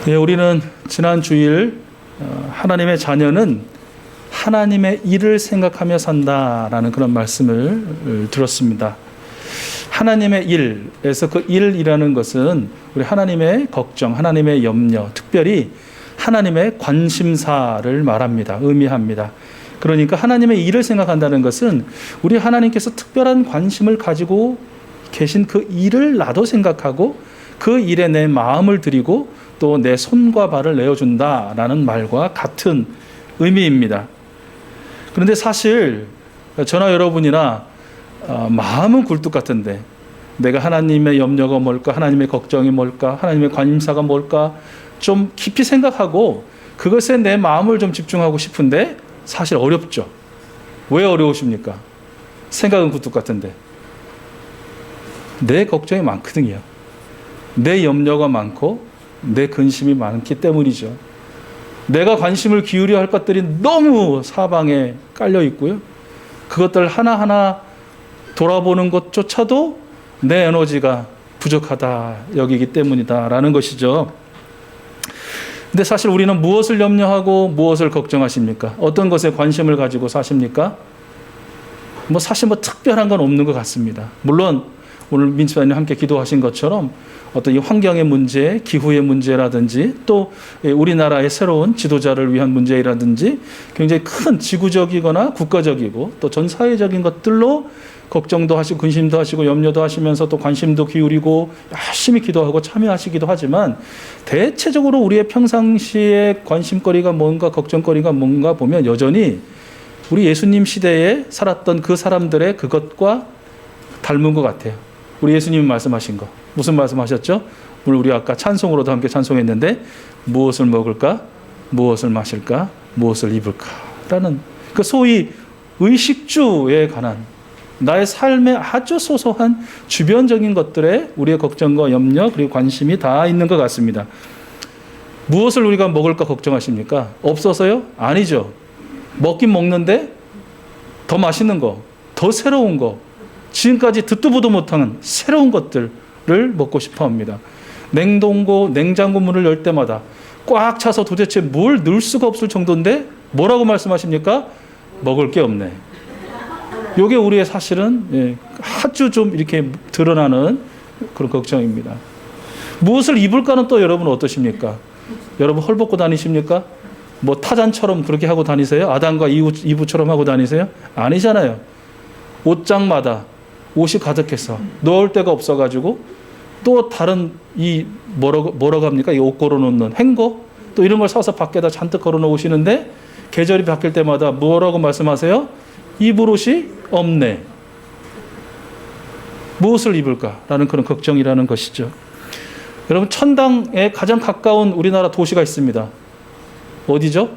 예, 우리는 지난 주일 하나님의 자녀는 하나님의 일을 생각하며 산다라는 그런 말씀을 들었습니다. 하나님의 일에서 그 일이라는 것은 우리 하나님의 걱정, 하나님의 염려, 특별히 하나님의 관심사를 말합니다. 의미합니다. 그러니까 하나님의 일을 생각한다는 것은 우리 하나님께서 특별한 관심을 가지고 계신 그 일을 나도 생각하고 그 일에 내 마음을 들이고 또 내 손과 발을 내어준다라는 말과 같은 의미입니다. 그런데 사실 저나 여러분이나 마음은 굴뚝 같은데 내가 하나님의 염려가 뭘까, 하나님의 걱정이 뭘까, 하나님의 관심사가 뭘까 좀 깊이 생각하고 그것에 내 마음을 좀 집중하고 싶은데 사실 어렵죠. 왜 어려우십니까? 생각은 굴뚝 같은데 내 걱정이 많거든요. 내 염려가 많고 내 근심이 많기 때문이죠. 내가 관심을 기울여야 할 것들이 너무 사방에 깔려 있고요. 그것들 하나하나 돌아보는 것조차도 내 에너지가 부족하다 여기기 때문이다라는 것이죠. 근데 사실 우리는 무엇을 염려하고 무엇을 걱정하십니까? 어떤 것에 관심을 가지고 사십니까? 사실 특별한 건 없는 것 같습니다. 물론 오늘 민치사님 함께 기도하신 것처럼 어떤 이 환경의 문제, 기후의 문제라든지 또 우리나라의 새로운 지도자를 위한 문제라든지 굉장히 큰 지구적이거나 국가적이고 또 전 사회적인 것들로 걱정도 하시고 근심도 하시고 염려도 하시면서 또 관심도 기울이고 열심히 기도하고 참여하시기도 하지만 대체적으로 우리의 평상시에 관심거리가 뭔가 걱정거리가 뭔가 보면 여전히 우리 예수님 시대에 살았던 그 사람들의 그것과 닮은 것 같아요. 우리 예수님이 말씀하신 거. 무슨 말씀하셨죠? 오늘 우리 아까 찬송으로도 함께 찬송했는데 무엇을 먹을까? 무엇을 마실까? 무엇을 입을까? 라는 그 소위 의식주에 관한 나의 삶의 아주 소소한 주변적인 것들에 우리의 걱정과 염려 그리고 관심이 다 있는 것 같습니다. 무엇을 우리가 먹을까 걱정하십니까? 없어서요? 아니죠. 먹긴 먹는데 더 맛있는 거, 더 새로운 거, 지금까지 듣도 보도 못한 새로운 것들을 먹고 싶어 합니다. 냉장고 문을 열 때마다 꽉 차서 도대체 뭘 넣을 수가 없을 정도인데 뭐라고 말씀하십니까? 먹을 게 없네. 이게 우리의 사실은 아주 좀 이렇게 드러나는 그런 걱정입니다. 무엇을 입을까는 또 여러분 어떠십니까? 여러분 헐벗고 다니십니까? 타잔처럼 그렇게 하고 다니세요? 아담과 이브처럼 하고 다니세요? 아니잖아요. 옷장마다 옷이 가득해서 넣을 데가 없어가지고 또 다른 뭐라고 합니까? 이 옷 걸어놓는 행거 또 이런 걸 사서 밖에다 잔뜩 걸어놓으시는데 계절이 바뀔 때마다 뭐라고 말씀하세요? 입을 옷이 없네. 무엇을 입을까라는 그런 걱정이라는 것이죠. 여러분 천당에 가장 가까운 우리나라 도시가 있습니다. 어디죠?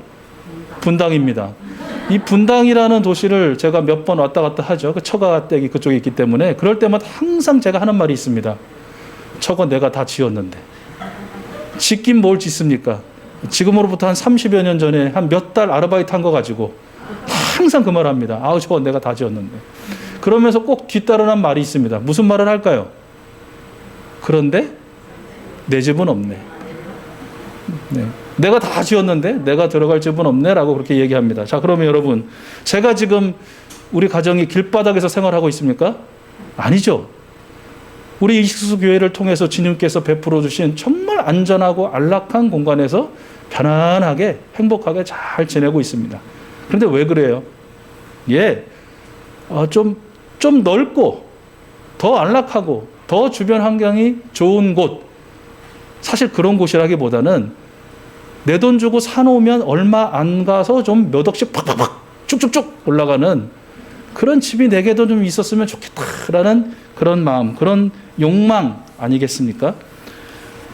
분당입니다. 이 분당이라는 도시를 제가 몇 번 왔다 갔다 하죠. 그 처가댁이 그쪽에 있기 때문에 그럴 때마다 항상 제가 하는 말이 있습니다. 저거 내가 다 지었는데. 짓긴 뭘 짓습니까? 지금으로부터 한 30여 년 전에 한 몇 달 아르바이트 한 거 가지고 항상 그 말 합니다. 아우 저거 내가 다 지었는데. 그러면서 꼭 뒤따르는 말이 있습니다. 무슨 말을 할까요? 그런데 내 집은 없네. 네. 내가 다 지었는데 내가 들어갈 집은 없네 라고 그렇게 얘기합니다. 자, 그러면 여러분 제가 지금 우리 가정이 길바닥에서 생활하고 있습니까? 아니죠. 우리 이식수 교회를 통해서 주님께서 베풀어 주신 정말 안전하고 안락한 공간에서 편안하게 행복하게 잘 지내고 있습니다. 그런데 왜 그래요? 좀 넓고 더 안락하고 더 주변 환경이 좋은 곳, 사실 그런 곳이라기보다는 내 돈 주고 사놓으면 얼마 안 가서 좀 몇 억씩 팍팍팍 쭉쭉쭉 올라가는 그런 집이 내게도 좀 있었으면 좋겠다라는 그런 마음, 그런 욕망 아니겠습니까?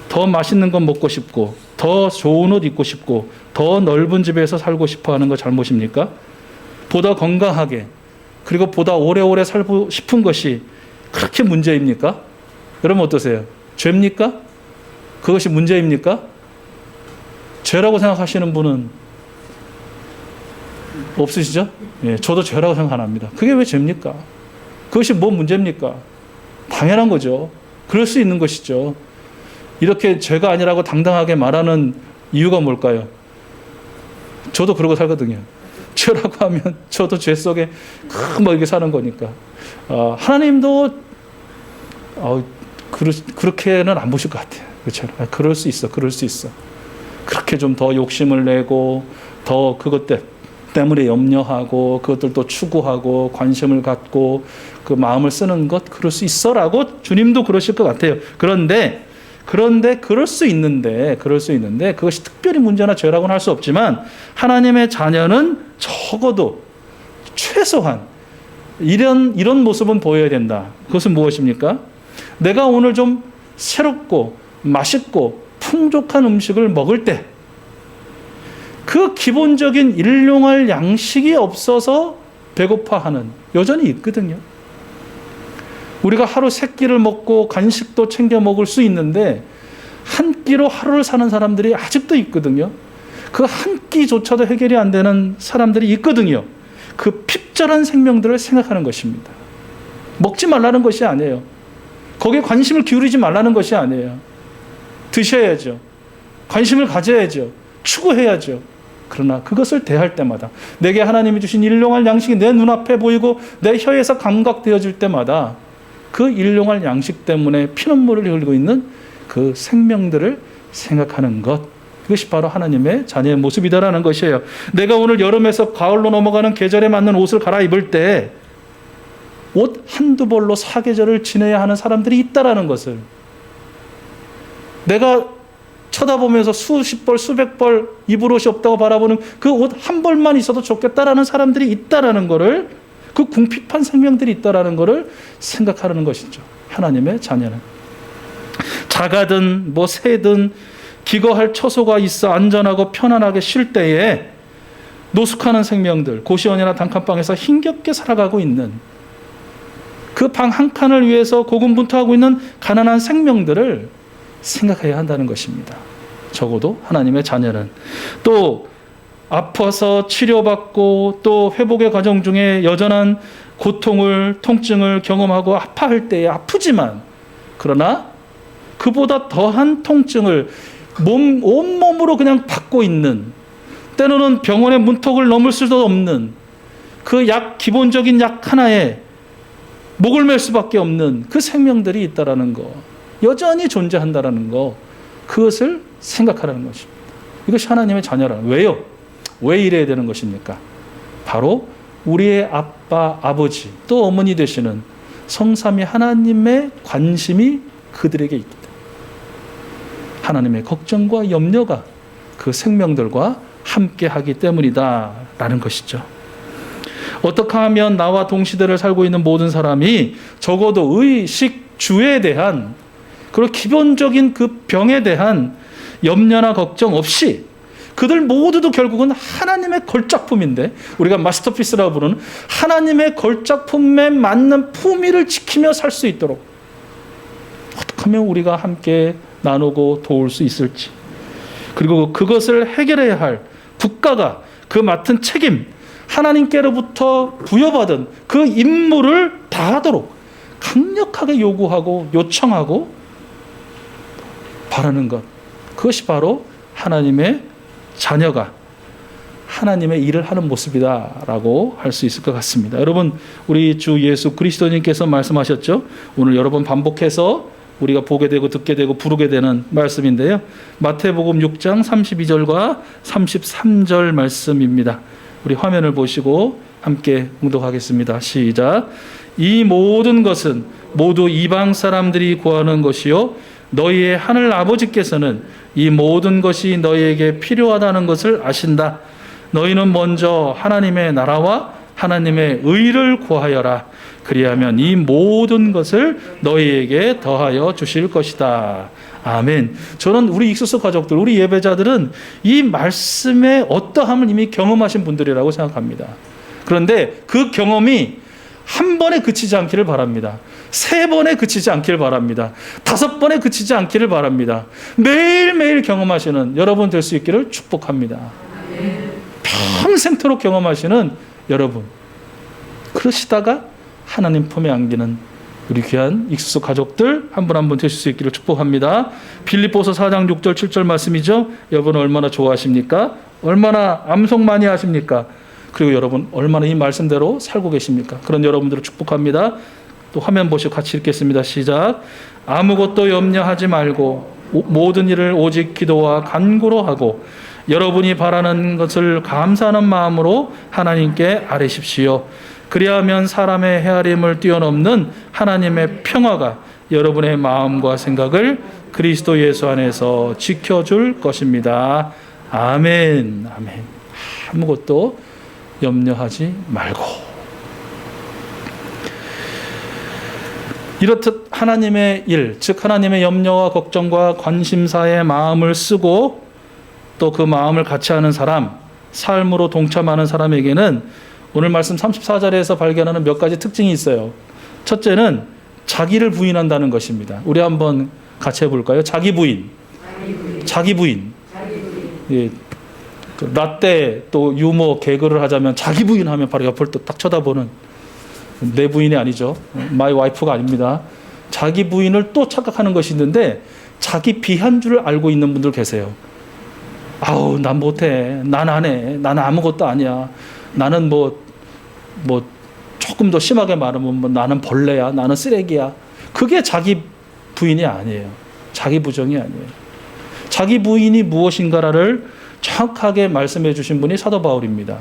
더 맛있는 건 먹고 싶고 더 좋은 옷 입고 싶고 더 넓은 집에서 살고 싶어 하는 거 잘못입니까? 보다 건강하게 그리고 보다 오래오래 살고 싶은 것이 그렇게 문제입니까? 여러분 어떠세요? 죄입니까? 그것이 문제입니까? 죄라고 생각하시는 분은 없으시죠? 예, 저도 죄라고 생각 안 합니다. 그게 왜 죄입니까? 그것이 뭐 문제입니까? 당연한 거죠. 그럴 수 있는 것이죠. 이렇게 죄가 아니라고 당당하게 말하는 이유가 뭘까요? 저도 그러고 살거든요. 죄라고 하면 저도 죄 속에 이렇게 사는 거니까. 하나님도 그렇게는 안 보실 것 같아요. 그렇죠? 그럴 수 있어. 그렇게 좀 더 욕심을 내고 더 그것 때문에 염려하고 그것들도 추구하고 관심을 갖고 그 마음을 쓰는 것 그럴 수 있어라고 주님도 그러실 것 같아요. 그런데 그럴 수 있는데 그것이 특별히 문제나 죄라고는 할 수 없지만 하나님의 자녀는 적어도 최소한 이런 모습은 보여야 된다. 그것은 무엇입니까? 내가 오늘 좀 새롭고 맛있고 풍족한 음식을 먹을 때 그 기본적인 일용할 양식이 없어서 배고파하는 여전히 있거든요. 우리가 하루 3끼를 먹고 간식도 챙겨 먹을 수 있는데 한 끼로 하루를 사는 사람들이 아직도 있거든요. 그 한 끼조차도 해결이 안 되는 사람들이 있거든요. 그 핍절한 생명들을 생각하는 것입니다. 먹지 말라는 것이 아니에요. 거기에 관심을 기울이지 말라는 것이 아니에요. 드셔야죠. 관심을 가져야죠. 추구해야죠. 그러나 그것을 대할 때마다 내게 하나님이 주신 일용할 양식이 내 눈앞에 보이고 내 혀에서 감각되어질 때마다 그 일용할 양식 때문에 피눈물을 흘리고 있는 그 생명들을 생각하는 것, 그것이 바로 하나님의 자녀의 모습이다라는 것이에요. 내가 오늘 여름에서 가을로 넘어가는 계절에 맞는 옷을 갈아입을 때 옷 한두 벌로 사계절을 지내야 하는 사람들이 있다라는 것을, 내가 쳐다보면서 수십 벌, 수백 벌 입을 옷이 없다고 바라보는 그 옷 한 벌만 있어도 좋겠다라는 사람들이 있다라는 것을, 그 궁핍한 생명들이 있다라는 것을 생각하는 것이죠. 하나님의 자녀는 작아든 새든 기거할 처소가 있어 안전하고 편안하게 쉴 때에 노숙하는 생명들, 고시원이나 단칸방에서 힘겹게 살아가고 있는 그 방 한 칸을 위해서 고군분투하고 있는 가난한 생명들을 생각해야 한다는 것입니다. 적어도 하나님의 자녀는. 또 아파서 치료받고 또 회복의 과정 중에 여전한 고통을, 통증을 경험하고 아파할 때에 아프지만, 그러나 그보다 더한 통증을 온몸으로 그냥 받고 있는, 때로는 병원의 문턱을 넘을 수도 없는 그 기본적인 약 하나에 목을 맬 수밖에 없는 그 생명들이 있다라는 거, 여전히 존재한다라는 거, 그것을 생각하라는 것입니다. 이것이 하나님의 자녀라는. 왜요? 왜 이래야 되는 것입니까? 바로 우리의 아빠, 아버지, 또 어머니 되시는 성삼위 하나님의 관심이 그들에게 있기 때문에, 하나님의 걱정과 염려가 그 생명들과 함께 하기 때문이다라는 것이죠. 어떻게 하면 나와 동시대를 살고 있는 모든 사람이 적어도 의식, 주에 대한, 그리고 기본적인 그 병에 대한 염려나 걱정 없이, 그들 모두도 결국은 하나님의 걸작품인데, 우리가 마스터피스라고 부르는 하나님의 걸작품에 맞는 품위를 지키며 살 수 있도록 어떻게 하면 우리가 함께 나누고 도울 수 있을지, 그리고 그것을 해결해야 할 국가가 그 맡은 책임, 하나님께로부터 부여받은 그 임무를 다하도록 강력하게 요구하고 요청하고 바라는 것, 그것이 바로 하나님의 자녀가 하나님의 일을 하는 모습이다라고 할 수 있을 것 같습니다. 여러분, 우리 주 예수 그리스도님께서 말씀하셨죠. 오늘 여러 번 반복해서 우리가 보게 되고 듣게 되고 부르게 되는 말씀인데요. 마태복음 6장 32절과 33절 말씀입니다. 우리 화면을 보시고 함께 봉독하겠습니다. 시작. 이 모든 것은 모두 이방 사람들이 구하는 것이요 너희의 하늘 아버지께서는 이 모든 것이 너희에게 필요하다는 것을 아신다. 너희는 먼저 하나님의 나라와 하나님의 의를 구하여라. 그리하면 이 모든 것을 너희에게 더하여 주실 것이다. 아멘. 저는 우리 익수스 가족들, 우리 예배자들은 이 말씀의 어떠함을 이미 경험하신 분들이라고 생각합니다. 그런데 그 경험이 한 번에 그치지 않기를 바랍니다. 3번에 그치지 않기를 바랍니다. 5번에 그치지 않기를 바랍니다. 매일매일 경험하시는 여러분 될 수 있기를 축복합니다. 평생토록 경험하시는 여러분, 그러시다가 하나님 품에 안기는 우리 귀한 익숙 가족들 한 분 한 분 되실 수 있기를 축복합니다. 빌립보서 4장 6절 7절 말씀이죠. 여러분 얼마나 좋아하십니까? 얼마나 암송 많이 하십니까? 그리고 여러분 얼마나 이 말씀대로 살고 계십니까? 그런 여러분들을 축복합니다. 또 화면 보시고 같이 읽겠습니다. 시작. 아무것도 염려하지 말고 모든 일을 오직 기도와 간구로 하고 여러분이 바라는 것을 감사하는 마음으로 하나님께 아뢰십시오. 그리하면 사람의 헤아림을 뛰어넘는 하나님의 평화가 여러분의 마음과 생각을 그리스도 예수 안에서 지켜줄 것입니다. 아멘. 아멘. 아무것도 염려하지 말고. 이렇듯 하나님의 일, 즉 하나님의 염려와 걱정과 관심사에 마음을 쓰고 또 그 마음을 같이 하는 사람, 삶으로 동참하는 사람에게는 오늘 말씀 34절에서 발견하는 몇 가지 특징이 있어요. 첫째는 자기를 부인한다는 것입니다. 우리 한번 같이 해볼까요? 자기 부인. 자기 부인. 예, 라떼 또 유머 개그를 하자면 자기 부인 하면 바로 옆을 또 딱 쳐다보는, 내 부인이 아니죠. 마이 와이프가 아닙니다. 자기 부인을 또 착각하는 것이 있는데 자기 비한 줄 알고 있는 분들 계세요. 아우, 난 못해. 난 안 해. 나는 아무것도 아니야. 나는 뭐 조금 더 심하게 말하면 뭐 나는 벌레야. 나는 쓰레기야. 그게 자기 부인이 아니에요. 자기 부정이 아니에요. 자기 부인이 무엇인가를 정확하게 말씀해 주신 분이 사도 바울입니다.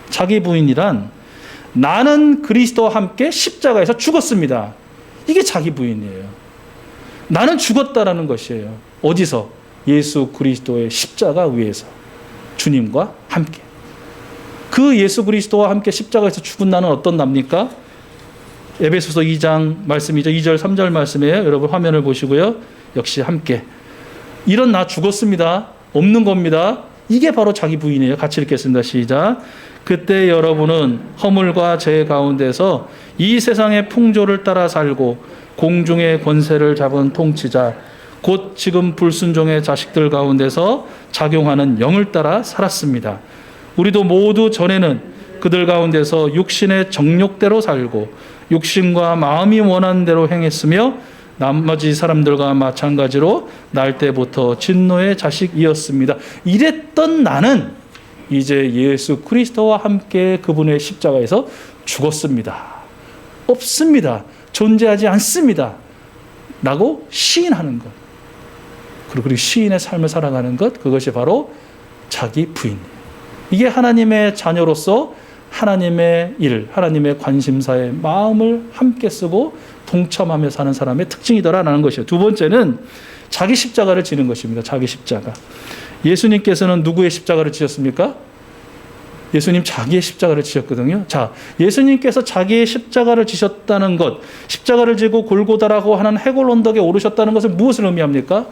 자기 부인이란 나는 그리스도와 함께 십자가에서 죽었습니다. 이게 자기 부인이에요. 나는 죽었다라는 것이에요. 어디서? 예수 그리스도의 십자가 위에서 주님과 함께. 그 예수 그리스도와 함께 십자가에서 죽은 나는 어떤 납니까? 에베소서 2장 말씀이죠. 2절 3절 말씀이에요. 여러분 화면을 보시고요. 역시 함께. 이런 나 죽었습니다. 없는 겁니다. 이게 바로 자기 부인이에요. 같이 읽겠습니다. 시작. 그때 여러분은 허물과 죄 가운데서 이 세상의 풍조를 따라 살고 공중의 권세를 잡은 통치자 곧 지금 불순종의 자식들 가운데서 작용하는 영을 따라 살았습니다. 우리도 모두 전에는 그들 가운데서 육신의 정욕대로 살고 육신과 마음이 원하는 대로 행했으며 나머지 사람들과 마찬가지로 날 때부터 진노의 자식이었습니다. 이랬던 나는 이제 예수 그리스도와 함께 그분의 십자가에서 죽었습니다. 없습니다. 존재하지 않습니다. 라고 시인하는 것. 그리고 시인의 삶을 살아가는 것, 그것이 바로 자기 부인이에요. 이게 하나님의 자녀로서 하나님의 일, 하나님의 관심사에 마음을 함께 쓰고 동참하며 사는 사람의 특징이더라라는 것이에요. 두 번째는 자기 십자가를 지는 것입니다. 자기 십자가. 예수님께서는 누구의 십자가를 지셨습니까? 예수님 자기의 십자가를 지셨거든요. 자, 예수님께서 자기의 십자가를 지셨다는 것, 십자가를 지고 골고다라고 하는 해골 언덕에 오르셨다는 것은 무엇을 의미합니까?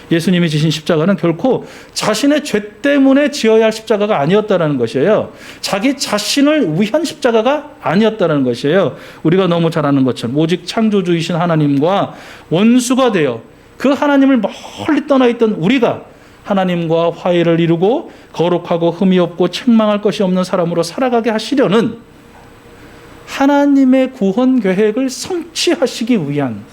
예수님이 지신 십자가는 결코 자신의 죄 때문에 지어야 할 십자가가 아니었다는 것이에요. 자기 자신을 위한 십자가가 아니었다는 것이에요. 우리가 너무 잘 아는 것처럼 오직 창조주이신 하나님과 원수가 되어 그 하나님을 멀리 떠나 있던 우리가 하나님과 화해를 이루고 거룩하고 흠이 없고 책망할 것이 없는 사람으로 살아가게 하시려는 하나님의 구원 계획을 성취하시기 위한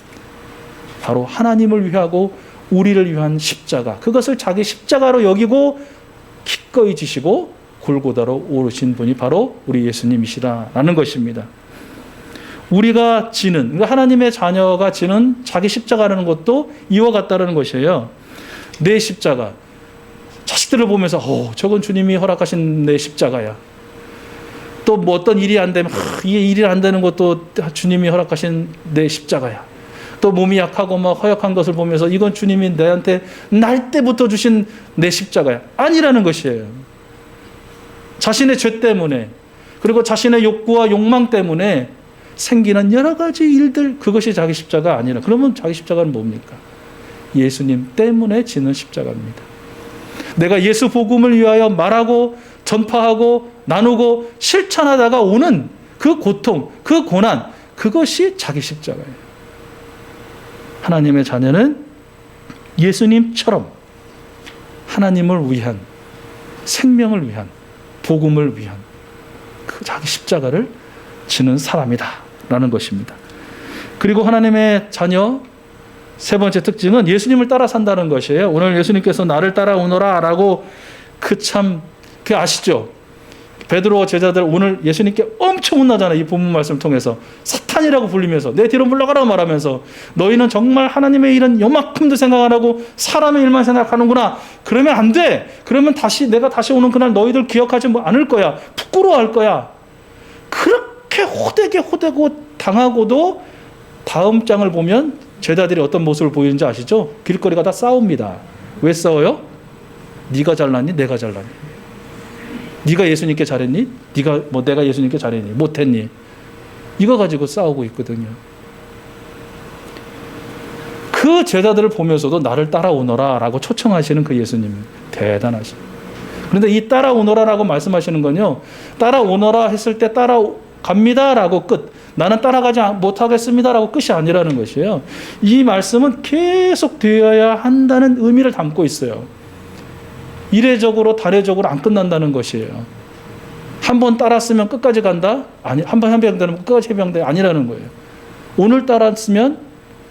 바로 하나님을 위하고 우리를 위한 십자가, 그것을 자기 십자가로 여기고 기꺼이 지시고 골고다로 오르신 분이 바로 우리 예수님이시라는 것입니다. 우리가 지는, 그러니까 하나님의 자녀가 지는 자기 십자가라는 것도 이와 같다는 것이에요. 내 십자가. 자식들을 보면서 저건 주님이 허락하신 내 십자가야. 또 뭐 어떤 일이 안 되면 이게 일이 안 되는 것도 주님이 허락하신 내 십자가야. 또 몸이 약하고 막 허약한 것을 보면서 이건 주님이 내한테 날 때부터 주신 내 십자가야. 아니라는 것이에요. 자신의 죄 때문에 그리고 자신의 욕구와 욕망 때문에 생기는 여러 가지 일들, 그것이 자기 십자가 아니라. 그러면 자기 십자가는 뭡니까? 예수님 때문에 지는 십자가입니다. 내가 예수 복음을 위하여 말하고 전파하고 나누고 실천하다가 오는 그 고통, 그 고난, 그것이 자기 십자가예요. 하나님의 자녀는 예수님처럼 하나님을 위한, 생명을 위한, 복음을 위한 그 자기 십자가를 지는 사람이다 라는 것입니다. 그리고 하나님의 자녀 세 번째 특징은 예수님을 따라 산다는 것이에요. 오늘 예수님께서 나를 따라오너라 라고 그 아시죠? 베드로와 제자들 오늘 예수님께 엄청 혼나잖아요. 이 본문 말씀을 통해서 사탄이라고 불리면서 내 뒤로 물러가라 말하면서 너희는 정말 하나님의 일은 요만큼도 생각 안 하고 사람의 일만 생각하는구나. 그러면 안 돼. 그러면 내가 다시 오는 그날 너희들 기억하지 않을 거야. 부끄러워할 거야. 그렇게 호되고 당하고도 다음 장을 보면 제자들이 어떤 모습을 보이는지 아시죠? 길거리가 다 싸웁니다. 왜 싸워요? 네가 잘났니? 내가 잘났니? 네가 예수님께 잘했니? 내가 예수님께 잘했니? 못했니? 이거 가지고 싸우고 있거든요. 그 제자들을 보면서도 나를 따라오너라 라고 초청하시는 그 예수님 대단하십니다. 그런데 이 따라오너라 라고 말씀하시는 건요, 따라오너라 했을 때 따라갑니다 라고 끝, 나는 따라가지 못하겠습니다 라고 끝이 아니라는 것이에요. 이 말씀은 계속 되어야 한다는 의미를 담고 있어요. 이례적으로 단회적으로 안 끝난다는 것이에요. 한 번 따랐으면 끝까지 간다? 아니, 한 번 해병되면 끝까지 해병돼 아니라는 거예요. 오늘 따랐으면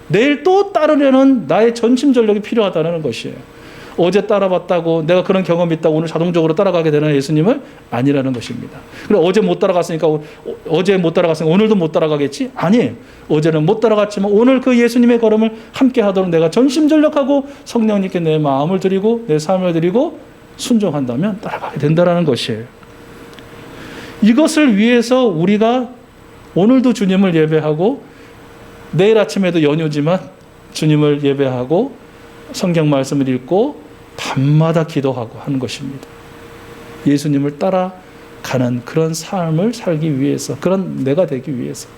내일 또 따르려는 나의 전심전력이 필요하다는 것이에요. 어제 따라봤다고 내가 그런 경험이 있다고 오늘 자동적으로 따라가게 되는 예수님을 아니라는 것입니다. 그래, 어제 못 따라갔으니까 오늘도 못 따라가겠지? 아니에요. 어제는 못 따라갔지만 오늘 그 예수님의 걸음을 함께 하도록 내가 전심전력하고 성령님께 내 마음을 드리고 내 삶을 드리고 순종한다면 따라가게 된다는 것이에요. 이것을 위해서 우리가 오늘도 주님을 예배하고 내일 아침에도 연휴지만 주님을 예배하고 성경 말씀을 읽고 밤마다 기도하고 하는 것입니다. 예수님을 따라가는 그런 삶을 살기 위해서, 그런 내가 되기 위해서.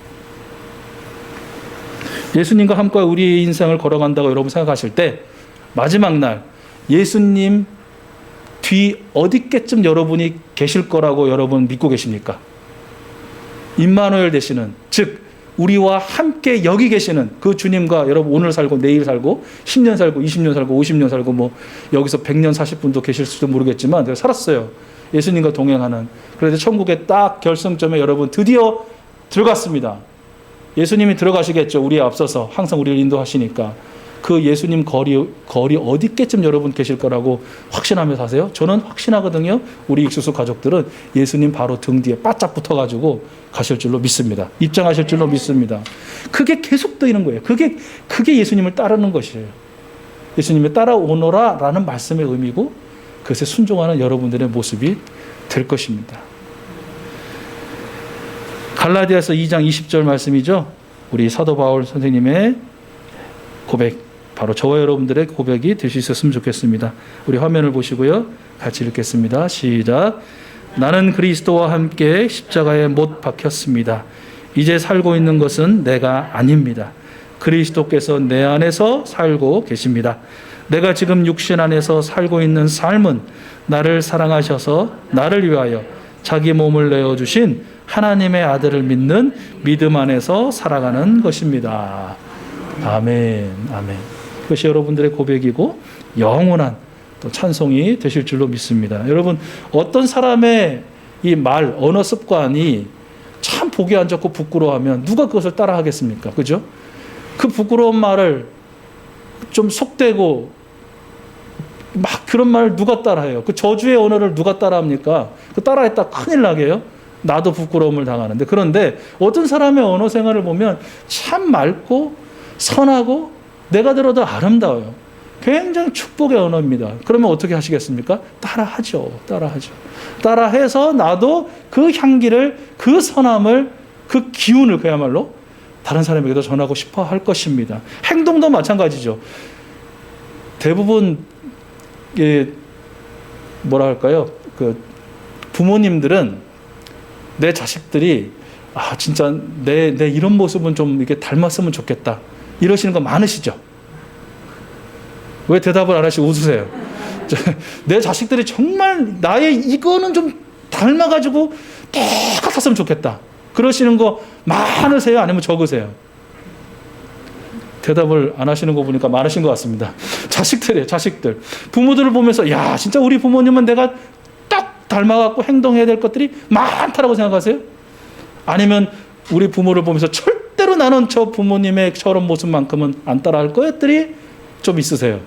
예수님과 함께 우리의 인생을 걸어간다고 여러분 생각하실 때 마지막 날 예수님 뒤 어디께쯤 여러분이 계실 거라고 여러분 믿고 계십니까? 임마누엘 되시는, 즉 우리와 함께 여기 계시는 그 주님과 여러분 오늘 살고 내일 살고 10년 살고 20년 살고 50년 살고 뭐 여기서 100년 사실 분도 계실지도 모르겠지만 제가 살았어요. 예수님과 동행하는. 그래서 천국의 딱 결승점에 여러분 드디어 들어갔습니다. 예수님이 들어가시겠죠. 우리에 앞서서 항상 우리를 인도하시니까. 그 예수님 거리 어디께쯤 여러분 계실 거라고 확신하며 사세요? 저는 확신하거든요. 우리 익수수 가족들은 예수님 바로 등 뒤에 바짝 붙어가지고 가실 줄로 믿습니다. 입장하실 줄로 믿습니다. 그게 계속 뜨이는 거예요. 그게 예수님을 따르는 것이에요. 예수님의 따라오너라 라는 말씀의 의미고 그것에 순종하는 여러분들의 모습이 될 것입니다. 갈라디아서 2장 20절 말씀이죠. 우리 사도 바울 선생님의 고백, 바로 저와 여러분들의 고백이 될 수 있었으면 좋겠습니다. 우리 화면을 보시고요. 같이 읽겠습니다. 시작. 나는 그리스도와 함께 십자가에 못 박혔습니다. 이제 살고 있는 것은 내가 아닙니다. 그리스도께서 내 안에서 살고 계십니다. 내가 지금 육신 안에서 살고 있는 삶은 나를 사랑하셔서 나를 위하여 자기 몸을 내어주신 하나님의 아들을 믿는 믿음 안에서 살아가는 것입니다. 아멘, 아멘. 그것이 여러분들의 고백이고 영원한 또 찬송이 되실 줄로 믿습니다. 여러분, 어떤 사람의 이 말, 언어 습관이 참 보기 안 좋고 부끄러워하면 누가 그것을 따라 하겠습니까? 그죠? 그 부끄러운 말을 좀 속되고 막 그런 말을 누가 따라해요? 그 저주의 언어를 누가 따라합니까? 그 따라했다 큰일 나게 해요? 나도 부끄러움을 당하는데. 그런데 어떤 사람의 언어 생활을 보면 참 맑고 선하고 내가 들어도 아름다워요. 굉장히 축복의 언어입니다. 그러면 어떻게 하시겠습니까? 따라하죠. 따라해서 나도 그 향기를, 그 선함을, 그 기운을 그야말로 다른 사람에게도 전하고 싶어 할 것입니다. 행동도 마찬가지죠. 대부분 뭐라 할까요? 그 부모님들은 내 자식들이 진짜 내 이런 모습은 좀 이렇게 닮았으면 좋겠다. 이러시는 거 많으시죠? 왜 대답을 안 하시고 웃으세요? 내 자식들이 정말 나의 이거는 좀 닮아가지고 똑같았으면 좋겠다. 그러시는 거 많으세요? 아니면 적으세요? 대답을 안 하시는 거 보니까 많으신 것 같습니다. 자식들. 부모들을 보면서 야, 진짜 우리 부모님은 내가 딱 닮아갖고 행동해야 될 것들이 많다라고 생각하세요? 아니면 우리 부모를 보면서 절대로 나는 저 부모님의 저런 모습만큼은 안 따라할 것들이 좀 있으세요.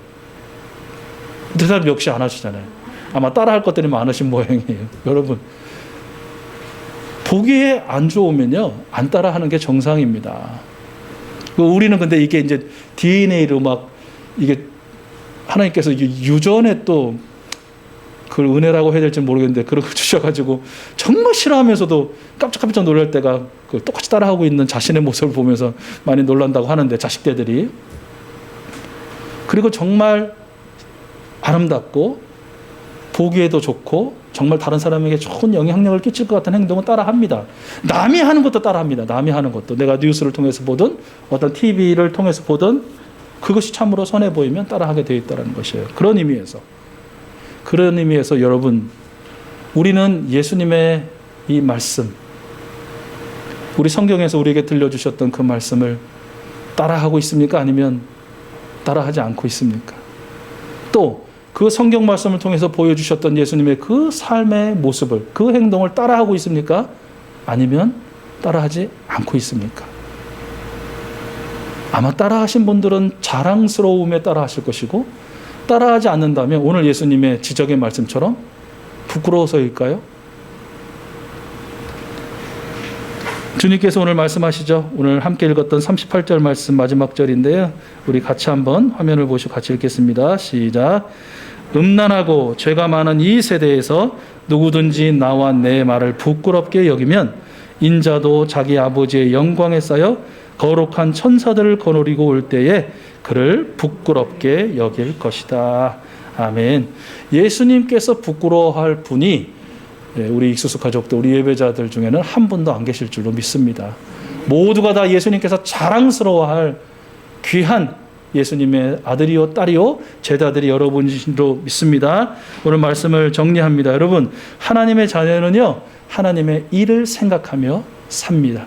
대답 역시 안 하시잖아요. 아마 따라할 것들이 많으신 모양이에요. 여러분, 보기에 안 좋으면요, 안 따라하는 게 정상입니다. 우리는 근데 이게 이제 DNA로 막 이게 하나님께서 유전에 또 그걸 은혜라고 해야 될지 모르겠는데 그런 거 주셔가지고 정말 싫어하면서도 깜짝깜짝 놀랄 때가 그 똑같이 따라하고 있는 자신의 모습을 보면서 많이 놀란다고 하는데, 자식들이. 그리고 정말 아름답고 보기에도 좋고 정말 다른 사람에게 좋은 영향력을 끼칠 것 같은 행동은 따라합니다. 남이 하는 것도 따라합니다. 남이 하는 것도. 내가 뉴스를 통해서 보든 어떤 TV를 통해서 보든 그것이 참으로 선해 보이면 따라하게 되어 있다는 것이에요. 그런 의미에서 여러분, 우리는 예수님의 이 말씀, 우리 성경에서 우리에게 들려주셨던 그 말씀을 따라하고 있습니까? 아니면 따라하지 않고 있습니까? 또 그 성경 말씀을 통해서 보여주셨던 예수님의 그 삶의 모습을, 그 행동을 따라하고 있습니까? 아니면 따라하지 않고 있습니까? 아마 따라하신 분들은 자랑스러움에 따라하실 것이고, 따라하지 않는다면 오늘 예수님의 지적의 말씀처럼 부끄러워서일까요? 주님께서 오늘 말씀하시죠. 오늘 함께 읽었던 38절 말씀 마지막 절인데요. 우리 같이 한번 화면을 보시고 같이 읽겠습니다. 시작. 음란하고 죄가 많은 이 세대에서 누구든지 나와 내 말을 부끄럽게 여기면 인자도 자기 아버지의 영광에 쌓여 거룩한 천사들을 거느리고 올 때에 그를 부끄럽게 여길 것이다. 아멘. 예수님께서 부끄러워할 분이 우리 익수수 가족들, 우리 예배자들 중에는 한 분도 안 계실 줄로 믿습니다. 모두가 다 예수님께서 자랑스러워할 귀한 예수님의 아들이요 딸이요 제자들이 여러분이로 믿습니다. 오늘 말씀을 정리합니다. 여러분, 하나님의 자녀는요, 하나님의 일을 생각하며 삽니다.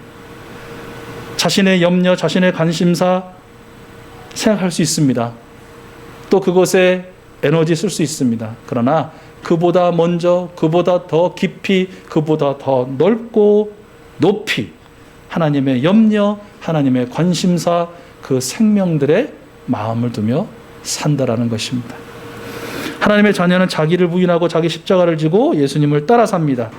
자신의 염려, 자신의 관심사 생각할 수 있습니다. 또 그것에 에너지 쓸 수 있습니다. 그러나 그보다 먼저, 그보다 더 깊이, 그보다 더 넓고 높이 하나님의 염려, 하나님의 관심사, 그 생명들의 마음을 두며 산다라는 것입니다. 하나님의 자녀는 자기를 부인하고 자기 십자가를 지고 예수님을 따라 삽니다.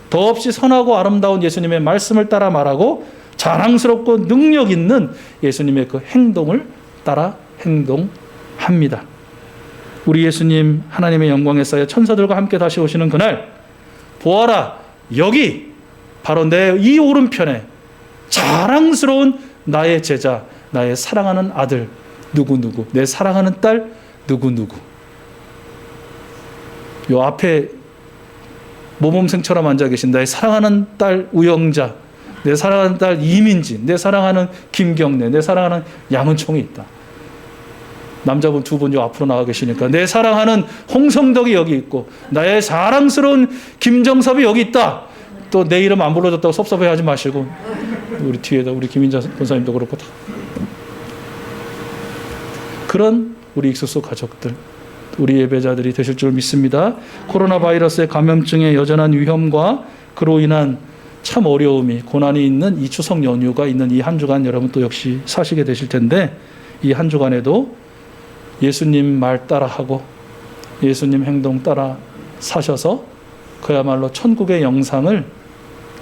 더없이 선하고 아름다운 예수님의 말씀을 따라 말하고 자랑스럽고 능력 있는 예수님의 그 행동을 따라 행동합니다. 우리 예수님 하나님의 영광에 쌓여 천사들과 함께 다시 오시는 그날, 보아라, 여기 바로 내 이 오른편에 자랑스러운 나의 제자, 나의 사랑하는 아들 누구누구, 내 사랑하는 딸 누구누구. 요 앞에 모범생처럼 앉아 계신 나의 사랑하는 딸 우영자, 내 사랑하는 딸 이민지, 내 사랑하는 김경래, 내 사랑하는 양은총이 있다. 남자분 두 분 요 앞으로 나와 계시니까 내 사랑하는 홍성덕이 여기 있고 나의 사랑스러운 김정섭이 여기 있다. 또 내 이름 안 불러줬다고 섭섭해하지 마시고 우리 뒤에다 우리 김인자 권사님도 그렇고 다. 그런 우리 익수수 가족들, 우리 예배자들이 되실 줄 믿습니다. 코로나 바이러스의 감염증의 여전한 위험과 그로 인한 참 어려움이, 고난이 있는 이 추석 연휴가 있는 이 한 주간 여러분 또 역시 사시게 되실 텐데, 이 한 주간에도 예수님 말 따라하고 예수님 행동 따라 사셔서 그야말로 천국의 영상을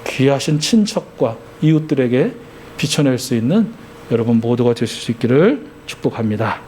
귀하신 친척과 이웃들에게 비춰낼 수 있는 여러분 모두가 되실 수 있기를 축복합니다.